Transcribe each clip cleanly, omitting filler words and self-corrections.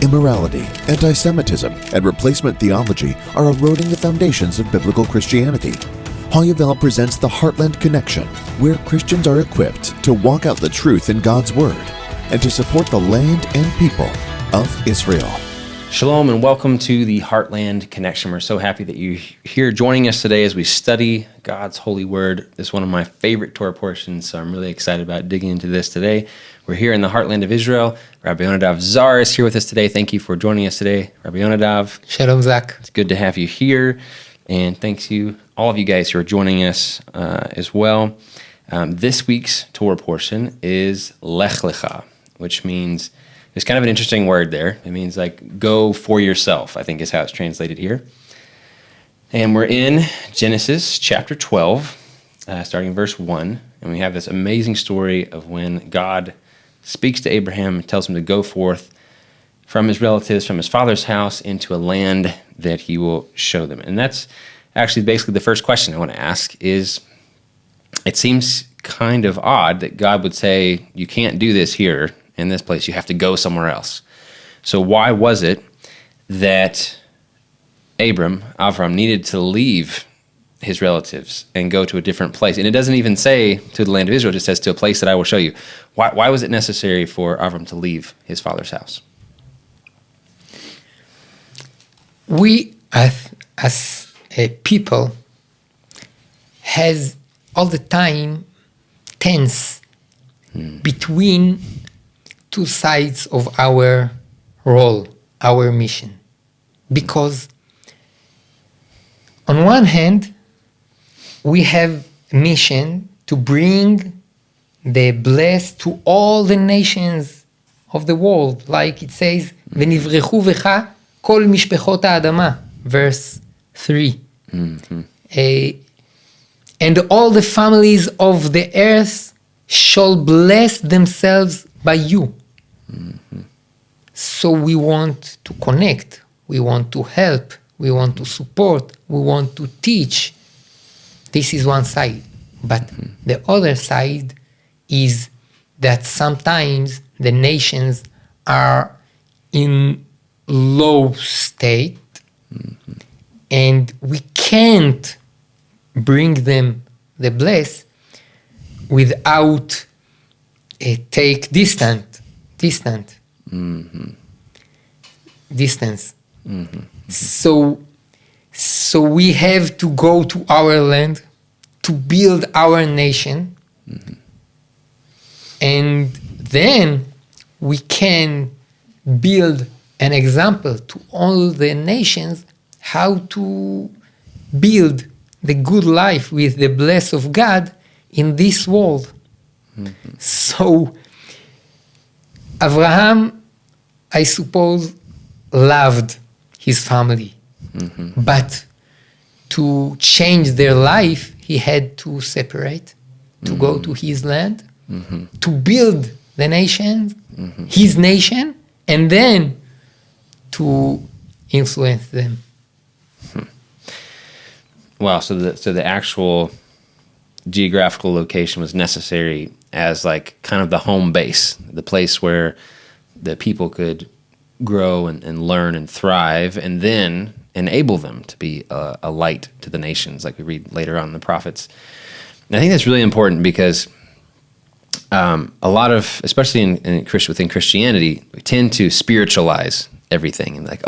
Immorality, anti-Semitism, and replacement theology are eroding the foundations of biblical Christianity. Hoyavel presents the Heartland Connection, where Christians are equipped to walk out the truth in God's Word and to support the land and people of Israel. Shalom and welcome to the Heartland Connection. We're so happy that you're here joining us today as we study God's holy word. This is one of my favorite Torah portions, so I'm really excited about digging into this today. We're here in the heartland of Israel. Rabbi Yonadav Zar is here with us today. Thank you for joining us today, Rabbi Yonadav. Shalom, Zach. It's good to have you here, and thanks you, all of you guys who are joining us as well. This week's Torah portion is Lecha, which means there's kind of an interesting word there. It means like go for yourself, I think is how it's translated here. And we're in Genesis chapter 12, starting in verse 1. And we have this amazing story of when God speaks to Abraham, tells him to go forth from his relatives, from his father's house, into a land that he will show them. And that's actually basically the first question I want to ask is, it seems kind of odd that God would say, you can't do this here in this place, you have to go somewhere else. So why was it that Avram needed to leave his relatives and go to a different place? And it doesn't even say to the land of Israel, it just says to a place that I will show you. Why was it necessary for Avram to leave his father's house? We, as a people, has all the time tense between two sides of our role, our mission. Because on one hand, we have a mission to bring the blessed to all the nations of the world. Like it says, "V'nivrechu v'cha kol mishpechot ha'adama," verse 3. And all the families of the earth shall bless themselves by you. So we want to connect, we want to help, we want to support, we want to teach. This is one side. But the other side is that sometimes the nations are in low state and we can't bring them the bless without take distance. So we have to go to our land to build our nation, and then we can build an example to all the nations how to build the good life with the bless of God in this world. So Abraham, I suppose, loved his family. But to change their life, he had to separate, to go to his land, to build the nation, his nation, and then to influence them. Wow, so the actual geographical location was necessary as like kind of the home base, the place where the people could grow and learn and thrive, and then enable them to be a light to the nations, like we read later on in the prophets. And I think that's really important because a lot of, especially within Christianity, we tend to spiritualize everything and like,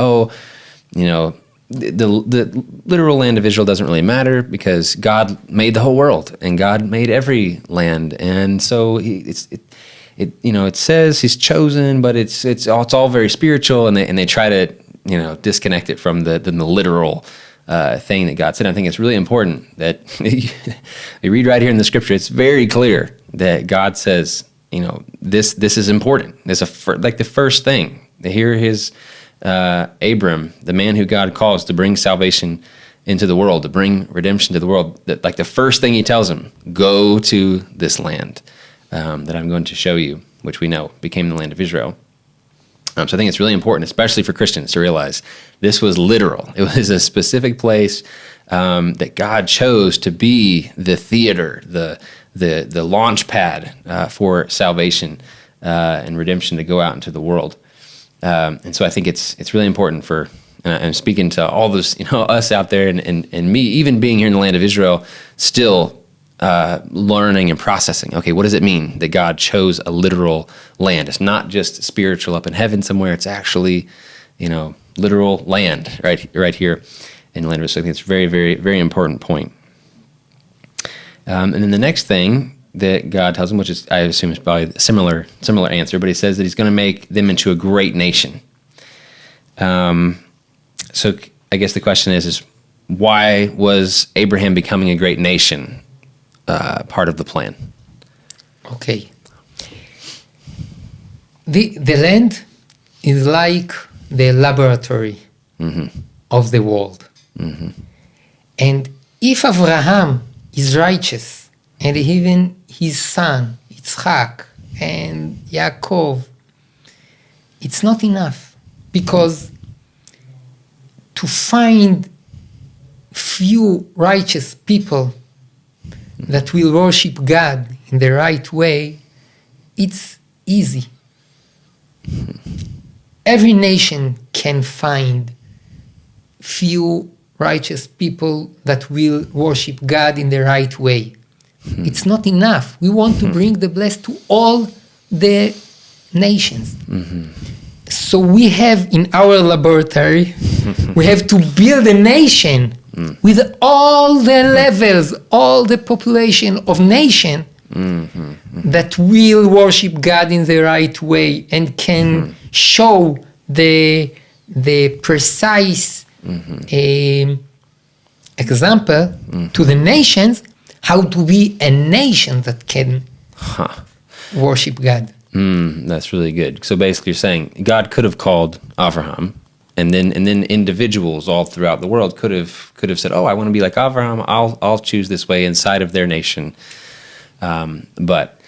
the literal land of Israel doesn't really matter because God made the whole world and God made every land, and so it says He's chosen, but it's all very spiritual, and they try to disconnect it from the literal thing that God said. I think it's really important that you read right here in the Scripture. It's very clear that God says this is important. It's like the first thing. Here His Abram, the man who God calls to bring salvation into the world, to bring redemption to the world, that like the first thing He tells him, go to this land that I'm going to show you, which we know became the land of Israel. So I think it's really important, especially for Christians, to realize this was literal. It was a specific place that God chose to be the theater, the launch pad for salvation and redemption to go out into the world. And so I think it's really important for, and I'm speaking to all those, us out there and me, even being here in the land of Israel, still learning and processing. Okay, what does it mean that God chose a literal land? It's not just spiritual up in heaven somewhere. It's actually, literal land right here in the land of Israel. So I think it's a very, very, very important point. And then the next thing that God tells him, which is, I assume, is probably a similar answer, but he says that he's going to make them into a great nation. So I guess the question is why was Abraham becoming a great nation part of the plan? Okay. The land is like the laboratory of the world. And if Abraham is righteous, and even his son, Yitzchak, and Yaakov, it's not enough. Because to find few righteous people that will worship God in the right way, it's easy. Every nation can find few righteous people that will worship God in the right way. It's not enough. We want to bring the blessed to all the nations. So we have in our laboratory, we have to build a nation with all the levels, all the population of nation that will worship God in the right way and can show the precise example to the nations how to be a nation that can worship God. That's really good. So basically, you're saying God could have called Abraham, and then individuals all throughout the world could have said, "Oh, I want to be like Abraham. I'll choose this way inside of their nation." But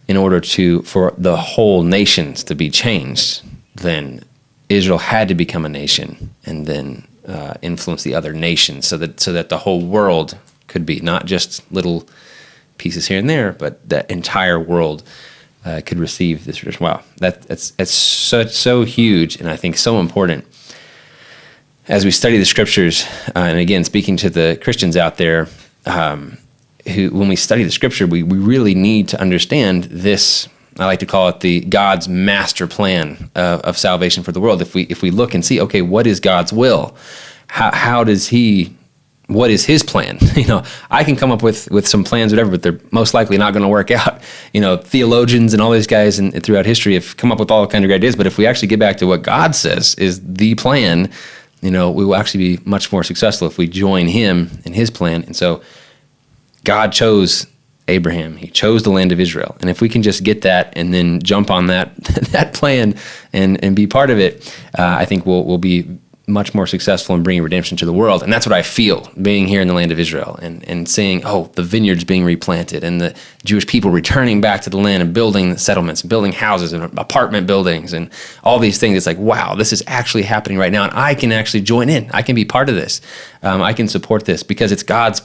in order for the whole nations to be changed, then Israel had to become a nation, and then influence the other nations, so that the whole world could be not just little pieces here and there, but the entire world could receive this tradition. Wow, that's so huge, and I think so important as we study the scriptures. And again, speaking to the Christians out there, who when we study the scripture, we really need to understand this. I like to call it the God's master plan of salvation for the world. If we look and see, okay, what is God's will? How does He? What is His plan? I can come up with some plans, whatever, but they're most likely not going to work out. Theologians and all these guys and throughout history have come up with all kinds of great ideas. But if we actually get back to what God says is the plan, we will actually be much more successful if we join Him in His plan. And so God chose Abraham. He chose the land of Israel. And if we can just get that and then jump on that plan and be part of it, I think we'll be much more successful in bringing redemption to the world. And that's what I feel being here in the land of Israel and seeing, the vineyards being replanted and the Jewish people returning back to the land and building settlements, building houses and apartment buildings and all these things. It's like, wow, this is actually happening right now. And I can actually join in. I can be part of this. I can support this because it's God's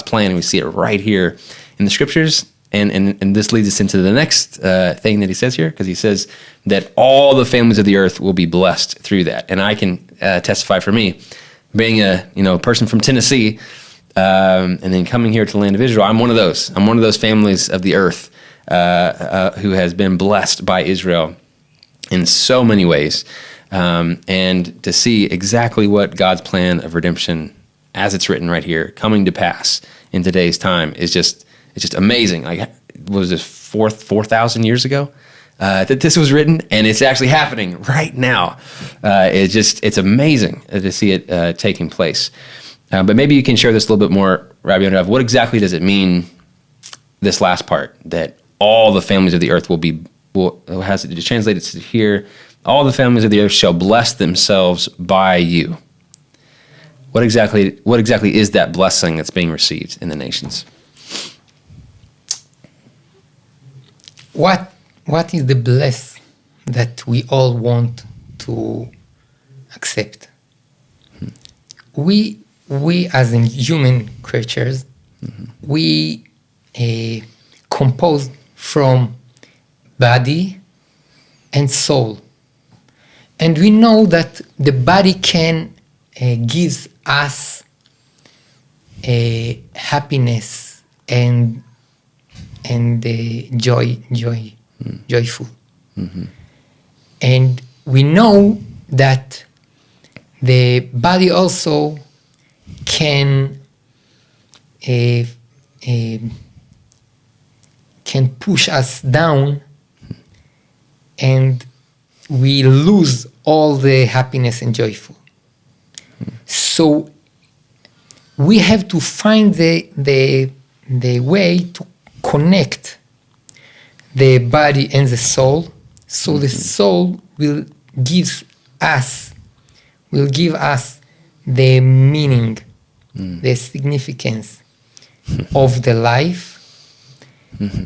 plan. And we see it right here in the scriptures. And this leads us into the next thing that he says here, because he says that all the families of the earth will be blessed through that. And I can testify for me, being a person from Tennessee, and then coming here to the land of Israel. I'm one of those. I'm one of those families of the earth who has been blessed by Israel in so many ways. And to see exactly what God's plan of redemption, as it's written right here, coming to pass in today's time is just amazing. Like, was this 4,000 years ago that this was written, and it's actually happening right now. It's amazing to see it taking place. But maybe you can share this a little bit more, Rabbi Yonadav. What exactly does it mean, this last part, that all the families of the earth has it translated to here? All the families of the earth shall bless themselves by you. What exactly is that blessing that's being received in the nations? What is the bless that we all want to accept? We as in human creatures, we composed from body and soul. And we know that the body can give us happiness and joyful. Mm-hmm. And we know that the body also can push us down, and we lose all the happiness and joyful. So we have to find the way to connect the body and the soul, so the soul will give us the meaning, the significance of the life,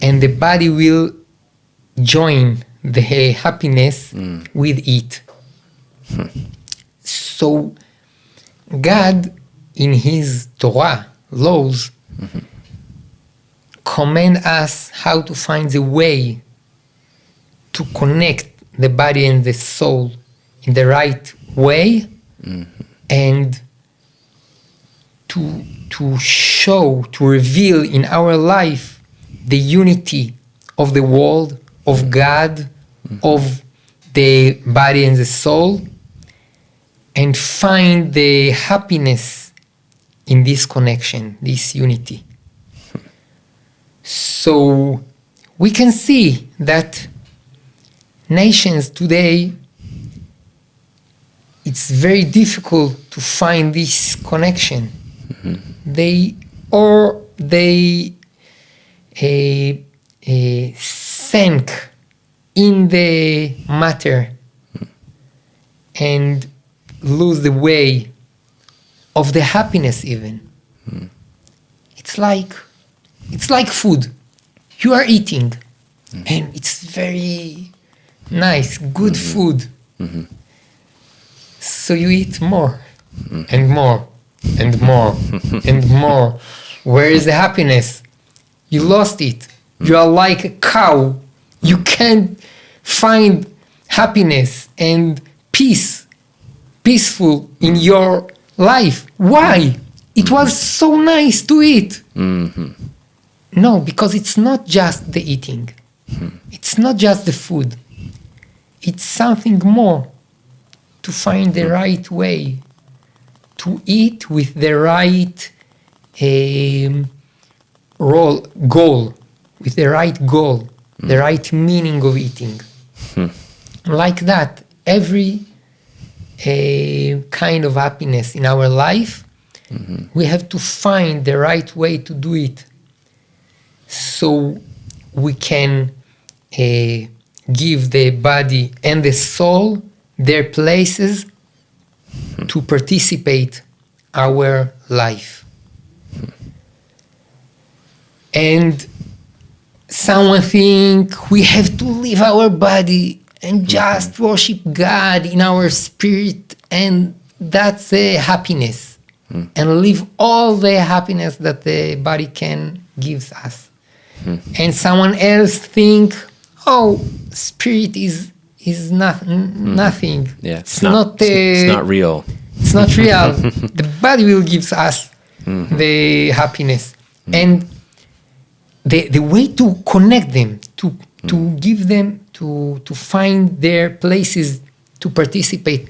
and the body will join the happiness with it. So God, in His Torah laws, command us how to find the way to connect the body and the soul in the right way, and to show, to reveal in our life the unity of the world, of God, of the body and the soul, and find the happiness in this connection, this unity. So we can see that nations today, it's very difficult to find this connection. They sank in the matter and lose the way of the happiness even. It's like food. You are eating and it's very nice, good food. So you eat more and more and more and more. Where is the happiness? You lost it. You are like a cow. You can't find happiness and peaceful in your life. Why? It was so nice to eat. No, because it's not just the eating. It's not just the food. It's something more. To find the right way, to eat with the right goal, with the right goal, the right meaning of eating. Like that, every kind of happiness in our life, we have to find the right way to do it, so we can give the body and the soul their places to participate our life. And someone think we have to leave our body and just worship God in our spirit, and that's happiness, and leave all the happiness that the body can give us. And someone else think, oh, spirit is nothing. Yeah, it's not real. It's not real. The body will give us the happiness, and the way to connect them, to give them, to find their places to participate,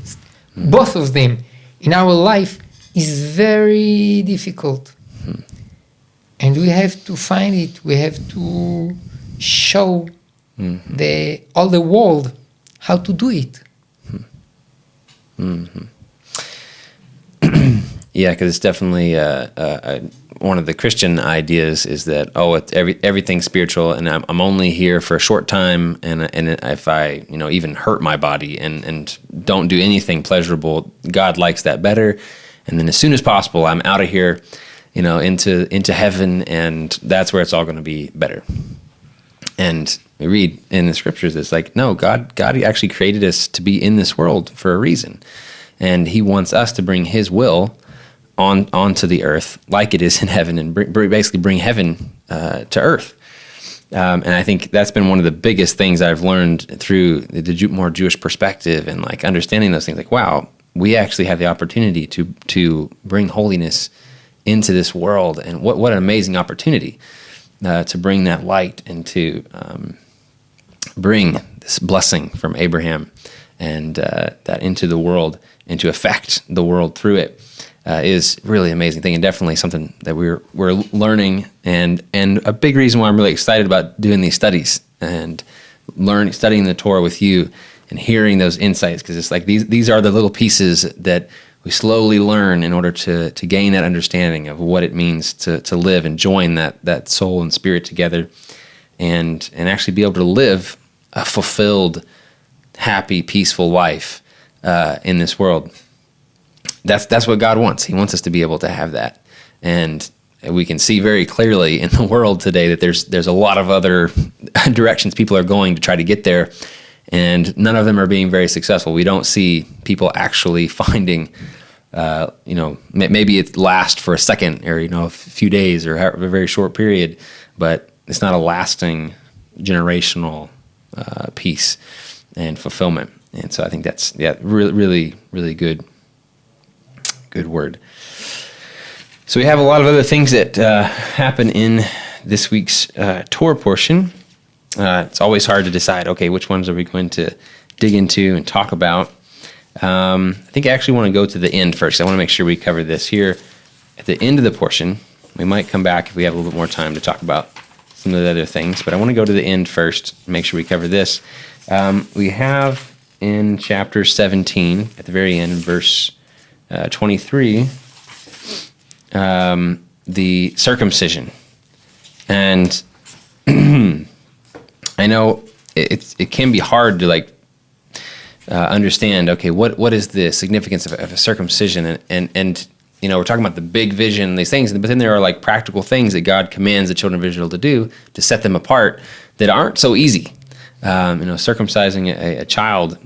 both of them in our life, is very difficult. And we have to find it. We have to show all the world how to do it. Yeah, because it's definitely one of the Christian ideas is that everything's spiritual, and I'm only here for a short time, and if I even hurt my body and don't do anything pleasurable, God likes that better, and then as soon as possible I'm out of here, into heaven, and that's where it's all going to be better. And we read in the scriptures, it's like, no, God actually created us to be in this world for a reason. And He wants us to bring His will onto the earth like it is in heaven, and basically bring heaven to earth. And I think that's been one of the biggest things I've learned through the more Jewish perspective and like understanding those things. Like, wow, we actually have the opportunity to bring holiness into this world, and what an amazing opportunity to bring that light and to bring this blessing from Abraham and that into the world and to affect the world through it. Is really amazing thing, and definitely something that we're learning, and a big reason why I'm really excited about doing these studies and studying the Torah with you and hearing those insights, because it's like these are the little pieces that we slowly learn in order to gain that understanding of what it means to live and join that soul and spirit together, and actually be able to live a fulfilled, happy, peaceful life in this world. That's what God wants. He wants us to be able to have that. And we can see very clearly in the world today that there's a lot of other directions people are going to try to get there, and none of them are being very successful. We don't see people actually finding, maybe it lasts for a second or, a few days or a very short period, but it's not a lasting generational peace and fulfillment. And so I think that's, really, really, really good word. So we have a lot of other things that happen in this week's Torah portion. It's always hard to decide, okay, which ones are we going to dig into and talk about? I think I actually want to go to the end first. I want to make sure we cover this here. At the end of the portion, we might come back if we have a little bit more time to talk about some of the other things, but I want to go to the end first and make sure we cover this. We have in chapter 17, at the very end, verse 23, the circumcision. And I know it can be hard to understand, okay, what is the significance of a circumcision? And we're talking about the big vision, these things, but then there are like practical things that God commands the children of Israel to do to set them apart that aren't so easy. Circumcising a child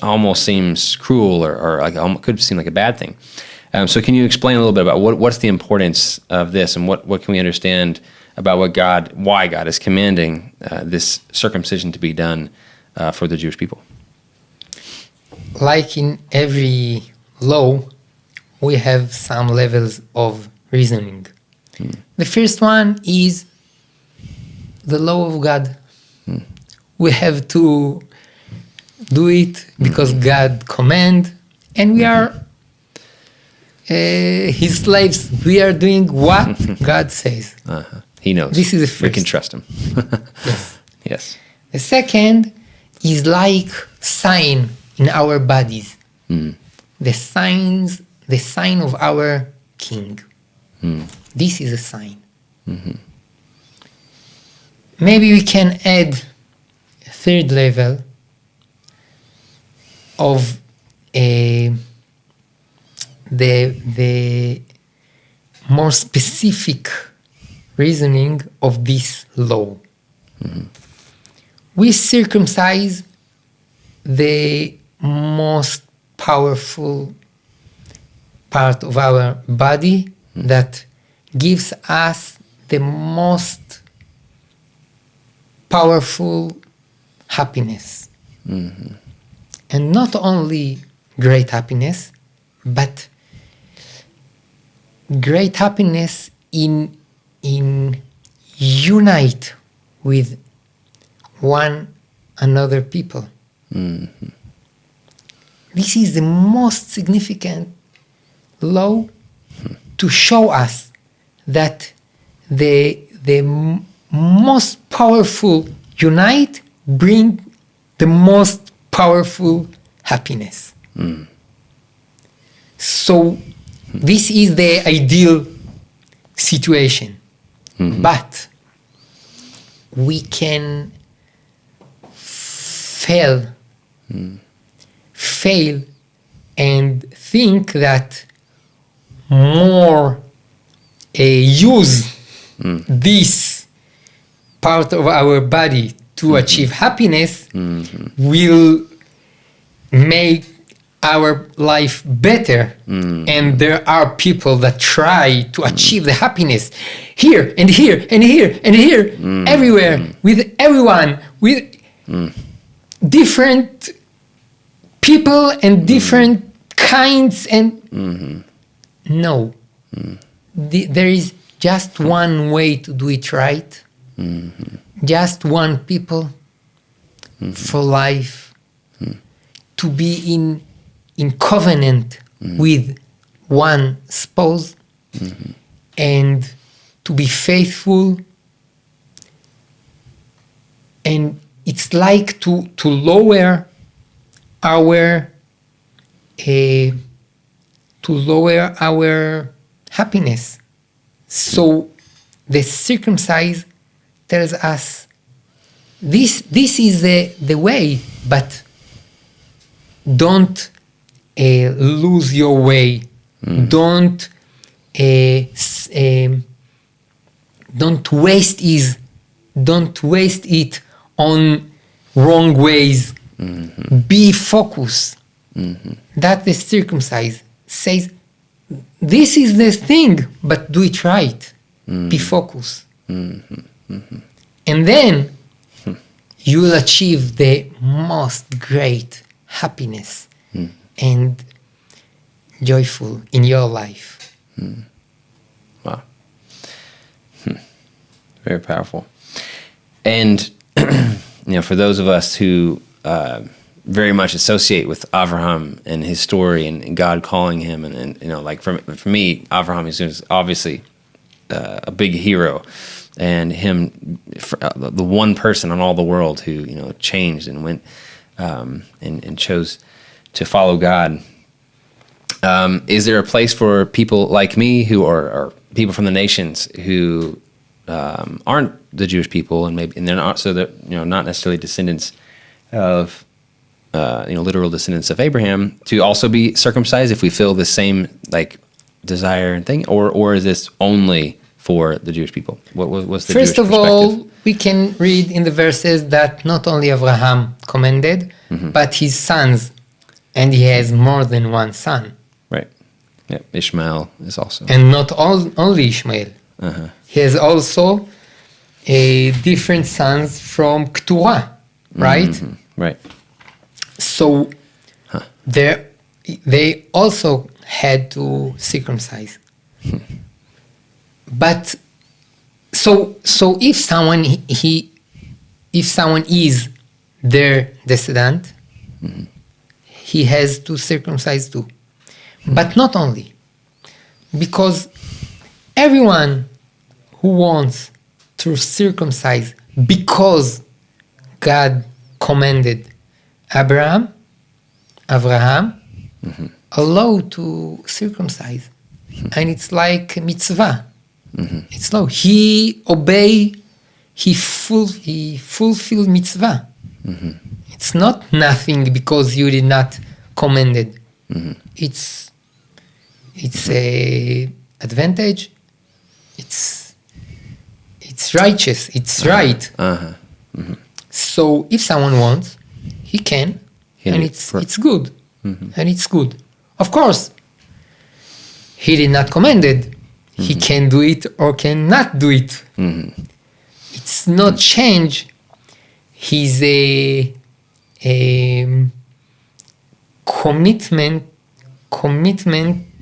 almost seems cruel or could seem like a bad thing. So can you explain a little bit about what's the importance of this, and what can we understand about why God is commanding this circumcision to be done for the Jewish people? Like in every law, we have some levels of reasoning. The first one is the law of God. We have to do it because God command, and we are His slaves. We are doing what God says. He knows. This is the first. We can trust Him. Yes. Yes. The second is like sign in our bodies. The sign of our King. This is a sign. Maybe we can add a third level of the more specific reasoning of this law. We circumcise the most powerful part of our body that gives us the most powerful happiness. And not only great happiness, but great happiness in unite with one another people. This is the most significant law to show us that the most powerful unite bring the most powerful happiness. So this is the ideal situation. But we can fail and think that more use this part of our body to achieve happiness will make our life better. And there are people that try to achieve the happiness here and here and here and here, everywhere, with everyone, with different people and different kinds. And no, there is just one way to do it right. Just one people for life, to be in covenant with one spouse, and to be faithful. And it's like to lower our happiness. So the circumcise tells us this is the way, but don't lose your way. Don't waste it on wrong ways. Be focused. That the circumcise says, this is the thing, but do it right. Be focused. And then you will achieve the most great happiness and joyful in your life. Wow. Very powerful. And for those of us who very much associate with Avraham and his story and God calling him, and like for me, Avraham is obviously a big hero, and him, the one person on all the world who changed and went and chose to follow God. Is there a place for people like me who are people from the nations who aren't the Jewish people, and they're not, so that not necessarily descendants of literal descendants of Abraham, to also be circumcised if we feel the same desire and thing, or is this only for the Jewish people? What's the First Jewish of all, we can read in the verses that not only Abraham commanded, but his sons, and he has more than one son. Right. Yeah. Ishmael is also. And not only Ishmael. He has also different sons from Keturah, right? Right. So they also had to circumcise. But so if someone is their descendant, he has to circumcise too. But not only, because everyone who wants to circumcise because God commanded Abraham, allowed to circumcise. And it's like mitzvah. It's law. He fulfilled mitzvah. It's not nothing because you did not commanded. It's a advantage. It's righteous. It's right. So if someone wants, he can, and it's good, and it's good. Of course, he did not commanded. He can do it or cannot do it. It's not change. He's a commitment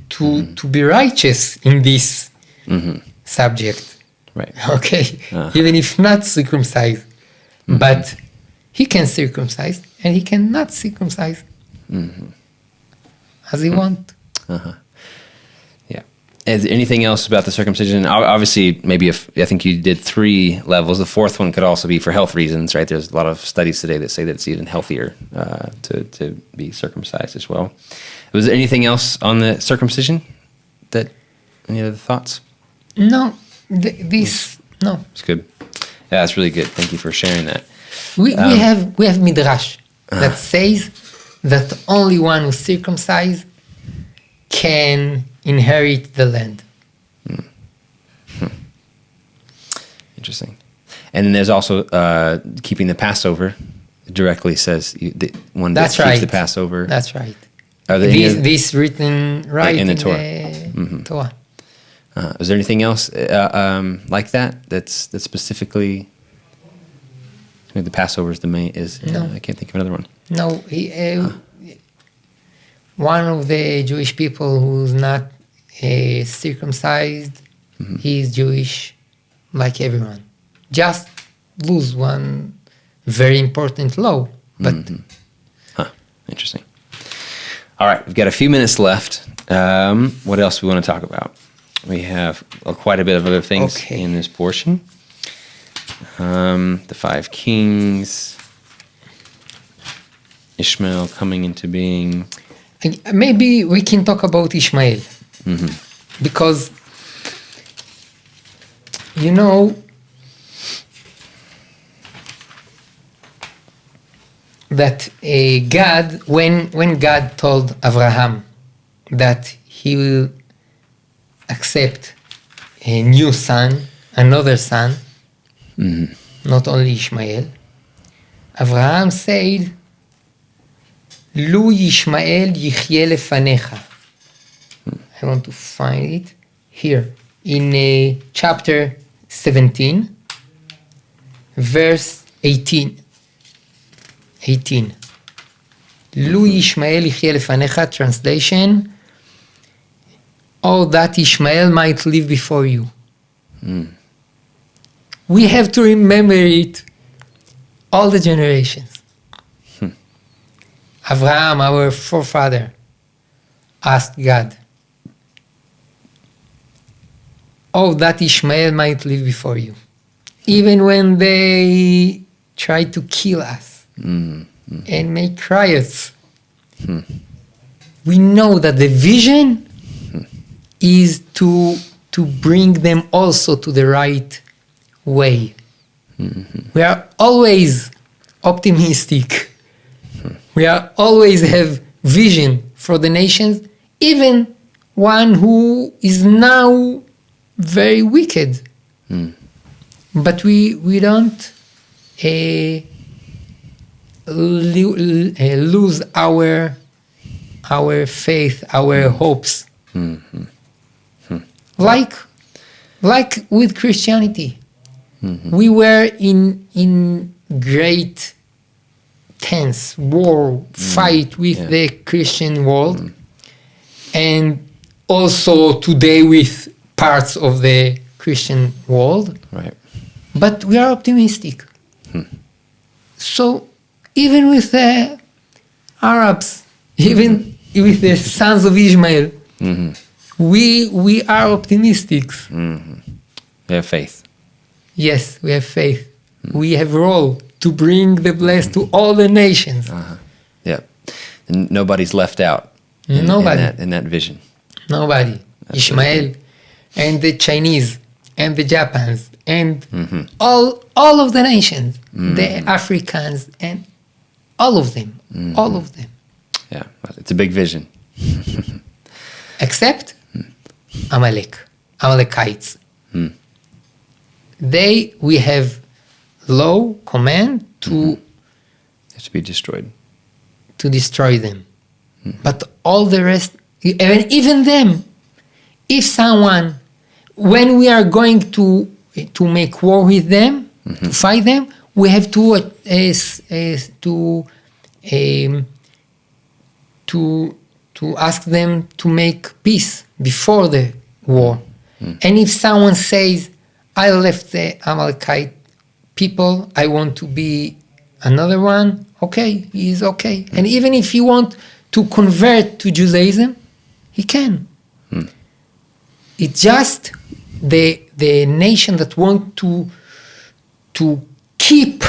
to be righteous in this subject. Right. Okay. Even if not circumcised, but he can circumcise and he cannot circumcise as he want. Yeah. Is there anything else about the circumcision? Obviously, maybe I think you did 3 levels. The 4th one could also be for health reasons, right? There's a lot of studies today that say that it's even healthier to be circumcised as well. Was there anything else on the circumcision? Any other thoughts? No. No. It's good. Yeah, that's really good. Thank you for sharing that. We have midrash that says that only one who circumcised can inherit the land. Interesting. And then there's also keeping the Passover. Directly says one that keeps the Passover. That's right. Are there this written right in the Torah. Is there anything else like that that's specifically? I mean, the Passover is the main. No. I can't think of another one. No, one of the Jewish people who's not circumcised, he is Jewish like everyone. Just lose one very important law, but Interesting. All right, we've got a few minutes left. What else do we want to talk about? We have quite a bit of other things in this portion. The 5 kings, Ishmael coming into being. Maybe we can talk about Ishmael. Because, you know, that God, when God told Abraham that he will accept a new son, another son, not only Ishmael, Abraham said, Lu Yishmael yichyeh lefanecha. I want to find it here in chapter 17, verse 18. Lu Yishmael yichyeh lefanecha, translation, oh, that Ishmael might live before you. We have to remember it all the generations. Abraham, our forefather, asked God, oh, that Ishmael might live before you. Even when they tried to kill us and make riots, we know that the vision is to bring them also to the right way. We are always optimistic. We are always have vision for the nations, even one who is now very wicked. But we don't lose our faith, our hopes. Like with Christianity, we were in great tense war fight with the Christian world, and also today with parts of the Christian world. Right. But we are optimistic. So even with the Arabs, even with the sons of Ishmael, we are optimistic. We have faith. Yes, we have faith. We have a role to bring the blessed to all the nations. Yeah. And nobody's left out in that vision. Nobody. That's Ishmael and the Chinese and the Japans and all of the nations, the Africans and all of them. All of them. Yeah, it's a big vision. Except Amalekites. We have law, command to be destroyed. To destroy them. But all the rest, even them, if someone, when we are going to make war with them, to fight them, we have to ask them to make peace before the war. And if someone says, I left the Amalekite people, I want to be another one, okay, he is okay. And even if he want to convert to Judaism, he can. It's just the nation that want to keep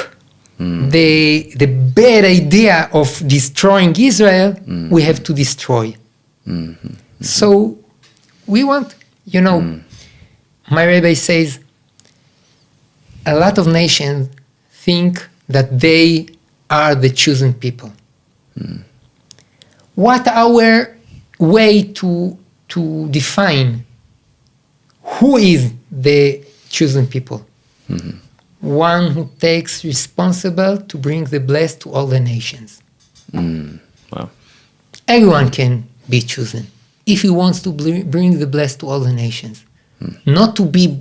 the bad idea of destroying Israel, we have to destroy. So we want, my Rabbi says, a lot of nations think that they are the chosen people. What our way to define who is the chosen people? One who takes responsible to bring the blessed to all the nations. Wow. Everyone can be chosen if he wants to bring the blessed to all the nations. Not to be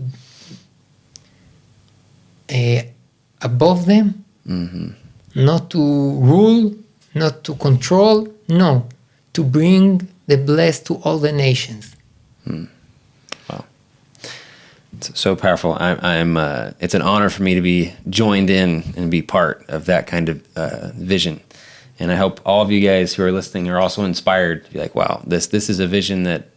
above them, not to rule, not to control, no, to bring the blessed to all the nations. Wow. It's so powerful. It's an honor for me to be joined in and be part of that kind of vision. And I hope all of you guys who are listening are also inspired to be like, wow, this is a vision that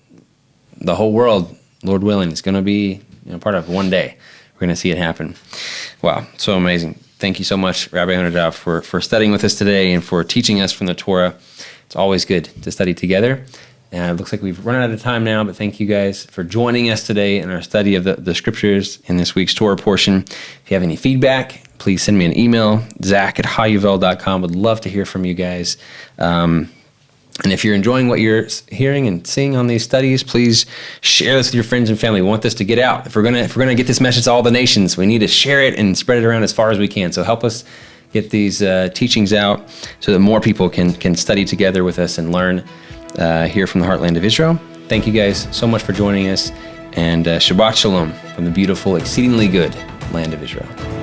the whole world, Lord willing, is going to be part of one day. We're going to see it happen. Wow, so amazing. Thank you so much, Rabbi Yonadav, for studying with us today and for teaching us from the Torah. It's always good to study together. And it looks like we've run out of time now, but thank you guys for joining us today in our study of the scriptures in this week's Torah portion. If you have any feedback, please send me an email, zach@hayuvel.com. Would love to hear from you guys. And if you're enjoying what you're hearing and seeing on these studies, please share this with your friends and family. We want this to get out. If we're gonna get this message to all the nations, we need to share it and spread it around as far as we can. So help us get these teachings out so that more people can study together with us and learn here from the heartland of Israel. Thank you guys so much for joining us, and Shabbat Shalom from the beautiful, exceedingly good land of Israel.